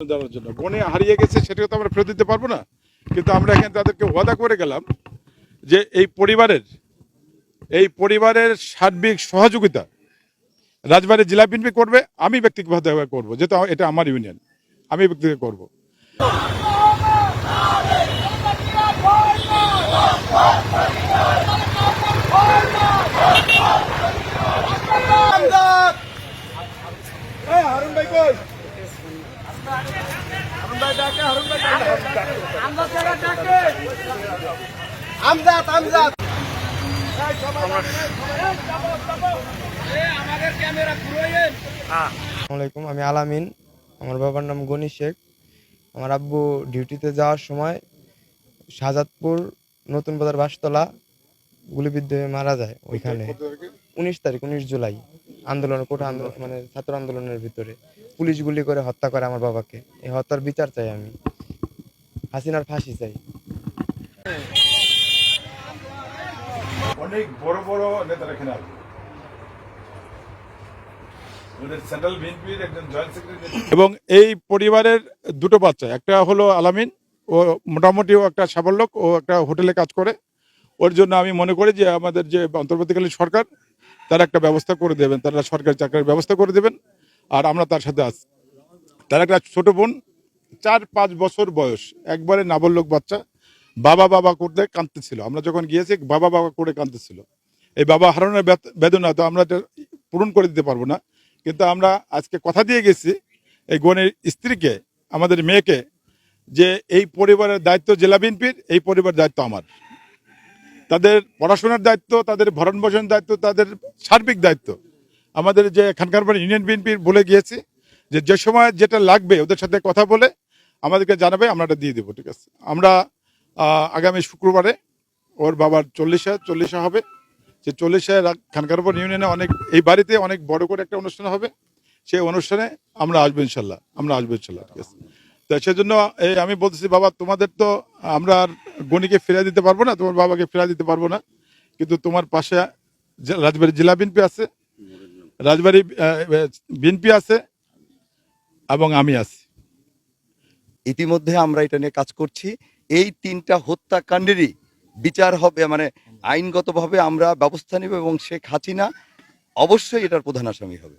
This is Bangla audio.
দেওয়ার জন্য বনে হারিয়ে গেছে, সেটাও তো আমরা ফেরত দিতে পারবো না। কিন্তু আমরা এখানে তাদেরকে ওয়াদা করে গেলাম যে এই পরিবারের সার্বিক সহযোগিতা রাজবাড়ী জেলা বিএনপি করবে, আমি ব্যক্তিগতভাবে করবো, যেহেতু এটা আমার ইউনিয়ন, আমি ব্যক্তিগত করবো। আসসালামাইকুম, আমি আলামিন। আমার বাবার নাম গনি শেখ। আমার আব্বু ডিউটিতে যাওয়ার সময় শাহজাদপুর নতুন বাজার বাসতলা গুলিবিদ্ধ হয়ে মারা যায় ওইখানে। 19 জুলাই কোটা আন্দোলন, মানে ছাত্র আন্দোলনের ভিতরে পুলিশ গুলি করে হত্যা করে আমার বাবাকে। এই হত্যার বিচার চাই আমি, হাসিনার ফাঁসি চাই। অনেক বড় বড় নেতারা এখানে আসবে, এবং এই পরিবারের দুটো বাচ্চা, একটা হলো আলামিন, ও মোটামুটি ও একটা সাবল্যক, ও একটা হোটেলে কাজ করে। ওর জন্য আমি মনে করি যে আমাদের যে অন্তর্বর্তীকালীন সরকার, তারা একটা ব্যবস্থা করে দেবেন, তারা সরকারি চাকরির ব্যবস্থা করে দেবেন, আর আমরা তার সাথে আছি। তার একটা ছোট বোন, 4-5 বছর বয়স, একবারে নাবালক বাচ্চা, বাবা বাবা করতে কাঁদতেছিল। আমরা যখন গিয়েছি, বাবা বাবা করে কাঁদতেছিল। এই বাবা হারানোর বেদনা তো আমরা পূরণ করে দিতে পারবো না, কিন্তু আমরা আজকে কথা দিয়ে গেছি এই গণের স্ত্রীকে, আমাদের মেয়েকে, যে এই পরিবারের দায়িত্ব জেলা বিএনপির, এই পরিবারের দায়িত্ব আমার। তাদের পড়াশোনার দায়িত্ব, তাদের ভরণ পোষণের দায়িত্ব, তাদের সার্বিক দায়িত্ব আমাদের যে খানকারবাড়ি ইউনিয়ন বিএনপির বলে গিয়েছি যে সময় যেটা লাগবে ওদের সাথে কথা বলে আমাদেরকে জানাবে, আমরা এটা দিয়ে দেবো। ঠিক আছে, আমরা আগামী শুক্রবারে ওর বাবার 40 হবে। যে 40 খানকারবাড়ি ইউনিয়নে এই বাড়িতে অনেক বড় করে একটা অনুষ্ঠান হবে। সেই অনুষ্ঠানে আমরা আসবো ইনশাল্লাহ, ঠিক আছে। তো সেজন্য আমি বলতেছি, বাবা তোমাদের তো আমরা আর গণিকে ফিরিয়ে দিতে পারবো না, তোমার বাবাকে ফিরিয়ে দিতে পারবো না, কিন্তু তোমার পাশে রাজবাড়ী জেলা বিএনপি আছে, রাজবাড়ী বিএনপি আছে, এবং আমি আছি। ইতিমধ্যে আমরা এটা নিয়ে কাজ করছি। এই 3টা হত্যাকাণ্ডেরই বিচার হবে, মানে আইনগতভাবে আমরা ব্যবস্থা নেব, এবং শেখ হাসিনা অবশ্যই এটার প্রধান আসামি হবে।